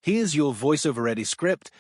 Here's your voiceover-ready script,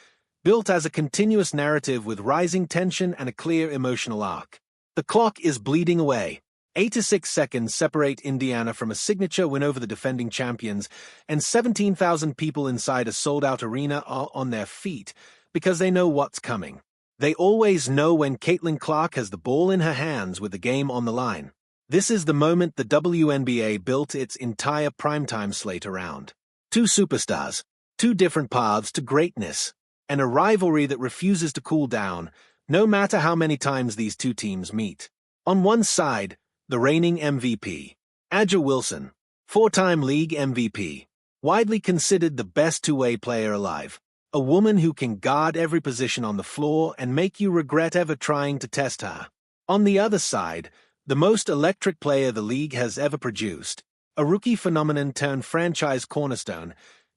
built as a continuous narrative with rising tension and a clear emotional arc. The clock is bleeding away. 86 seconds separate Indiana from a signature win over the defending champions, and 17,000 people inside a sold-out arena are on their feet because they know what's coming. They always know when Caitlin Clark has the ball in her hands with the game on the line. This is the moment the WNBA built its entire primetime slate around. Two superstars, two different paths to greatness, and a rivalry that refuses to cool down, no matter how many times these two teams meet. On one side, the reigning MVP, A'ja Wilson, four-time league MVP, widely considered the best two-way player alive, a woman who can guard every position on the floor and make you regret ever trying to test her. On the other side, the most electric player the league has ever produced, a rookie phenomenon turned franchise cornerstone,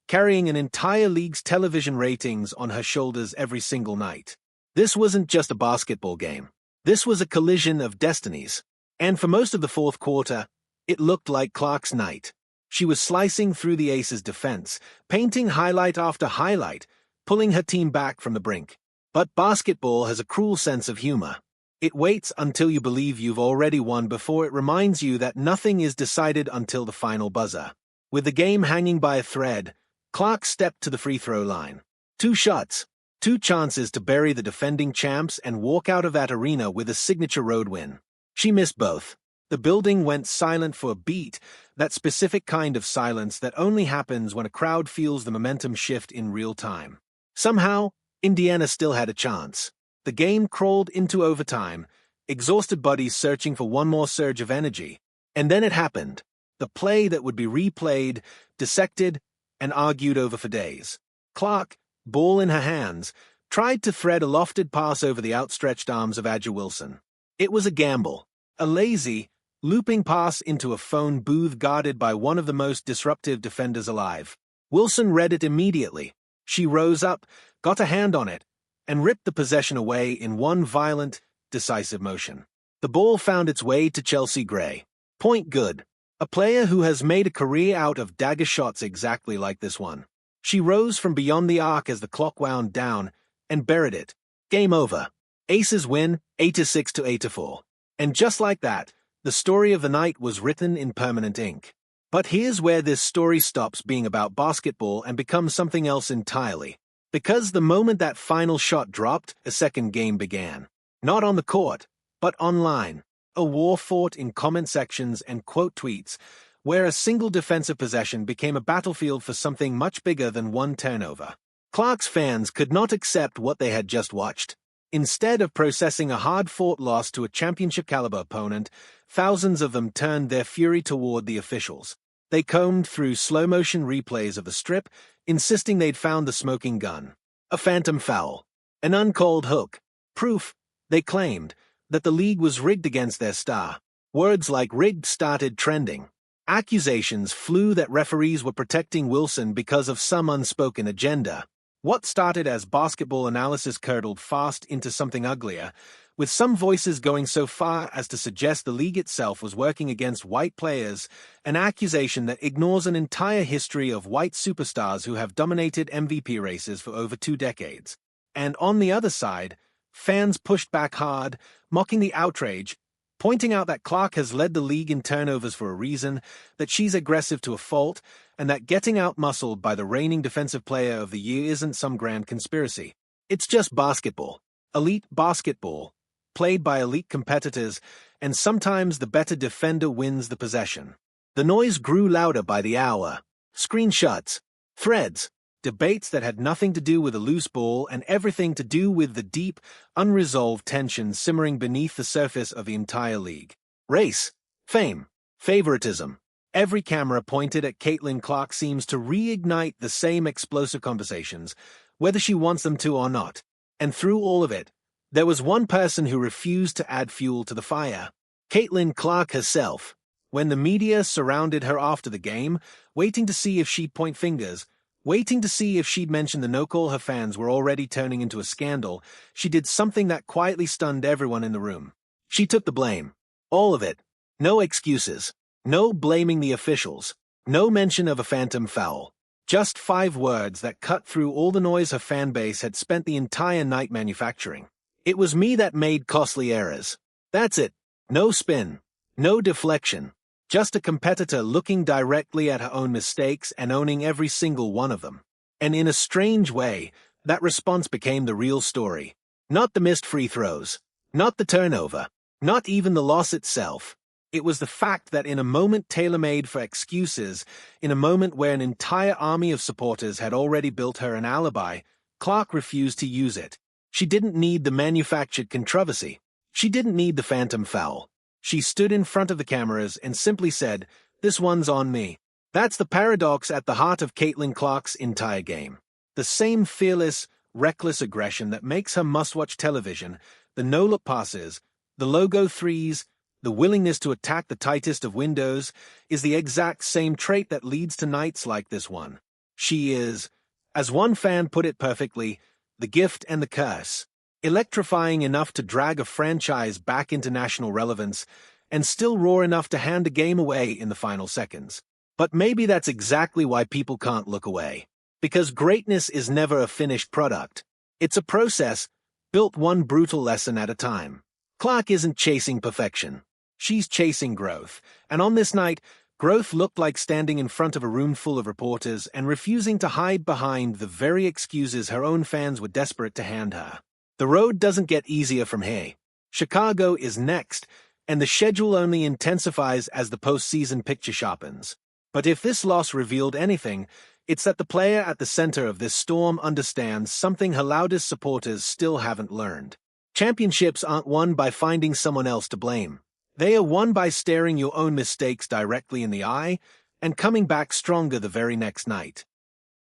carrying an entire league's television ratings on her shoulders every single night. This wasn't just a basketball game. This was a collision of destinies. And for most of the fourth quarter, it looked like Clark's night. She was slicing through the Aces' defense, painting highlight after highlight, pulling her team back from the brink. But basketball has a cruel sense of humor. It waits until you believe you've already won before it reminds you that nothing is decided until the final buzzer. With the game hanging by a thread, Clark stepped to the free throw line. 2 shots, 2 chances to bury the defending champs and walk out of that arena with a signature road win. She missed both. The building went silent for a beat, that specific kind of silence that only happens when a crowd feels the momentum shift in real time. Somehow, Indiana still had a chance. The game crawled into overtime, exhausted bodies searching for one more surge of energy. And then it happened. The play that would be replayed, dissected, and argued over for days. Clark, ball in her hands, tried to thread a lofted pass over the outstretched arms of A'ja Wilson. It was a gamble. A lazy, looping pass into a phone booth guarded by one of the most disruptive defenders alive. Wilson read it immediately. She rose up, got a hand on it, and ripped the possession away in one violent, decisive motion. The ball found its way to Chelsea Gray. Point good. A player who has made a career out of dagger shots exactly like this one. She rose from beyond the arc as the clock wound down and buried it. Game over. Aces win, 86-84. And just like that, the story of the night was written in permanent ink. But here's where this story stops being about basketball and becomes something else entirely. Because the moment that final shot dropped, a second game began. Not on the court, but online. A war fought in comment sections and quote tweets, where a single defensive possession became a battlefield for something much bigger than one turnover. Clark's fans could not accept what they had just watched. Instead of processing a hard-fought loss to a championship-caliber opponent, thousands of them turned their fury toward the officials. They combed through slow-motion replays of the strip, insisting they'd found the smoking gun. A phantom foul. An uncalled hook. Proof, they claimed, that the league was rigged against their star. Words like rigged started trending. Accusations flew that referees were protecting Wilson because of some unspoken agenda. What started as basketball analysis curdled fast into something uglier, with some voices going so far as to suggest the league itself was working against white players, an accusation that ignores an entire history of white superstars who have dominated MVP races for over 2 decades. And on the other side, fans pushed back hard, mocking the outrage, pointing out that Clark has led the league in turnovers for a reason, that she's aggressive to a fault, and that getting out-muscled by the reigning Defensive Player of the Year isn't some grand conspiracy. It's just basketball. Elite basketball, played by elite competitors, and sometimes the better defender wins the possession. The noise grew louder by the hour. Screenshots, threads, debates that had nothing to do with a loose ball and everything to do with the deep, unresolved tension simmering beneath the surface of the entire league. Race, fame, favoritism. Every camera pointed at Caitlin Clark seems to reignite the same explosive conversations, whether she wants them to or not. And through all of it, there was one person who refused to add fuel to the fire. Caitlin Clark herself. When the media surrounded her after the game, waiting to see if she'd point fingers, waiting to see if she'd mention the no-call her fans were already turning into a scandal, she did something that quietly stunned everyone in the room. She took the blame. All of it. No excuses. No blaming the officials. No mention of a phantom foul. Just 5 words that cut through all the noise her fanbase had spent the entire night manufacturing. It was me that made costly errors. That's it. No spin. No deflection. Just a competitor looking directly at her own mistakes and owning every single one of them. And in a strange way, that response became the real story. Not the missed free throws. Not the turnover. Not even the loss itself. It was the fact that in a moment tailor-made for excuses, in a moment where an entire army of supporters had already built her an alibi, Clark refused to use it. She didn't need the manufactured controversy. She didn't need the phantom foul. She stood in front of the cameras and simply said, "This one's on me." That's the paradox at the heart of Caitlin Clark's entire game. The same fearless, reckless aggression that makes her must-watch television, the no-look passes, the logo threes, the willingness to attack the tightest of windows, is the exact same trait that leads to nights like this one. She is, as one fan put it perfectly, the gift and the curse. Electrifying enough to drag a franchise back into national relevance, and still raw enough to hand a game away in the final seconds. But maybe that's exactly why people can't look away. Because greatness is never a finished product. It's a process, built one brutal lesson at a time. Clark isn't chasing perfection. She's chasing growth. And on this night, growth looked like standing in front of a room full of reporters and refusing to hide behind the very excuses her own fans were desperate to hand her. The road doesn't get easier from here. Chicago is next, and the schedule only intensifies as the postseason picture sharpens. But if this loss revealed anything, it's that the player at the center of this storm understands something her loudest supporters still haven't learned. Championships aren't won by finding someone else to blame. They are won by staring your own mistakes directly in the eye and coming back stronger the very next night.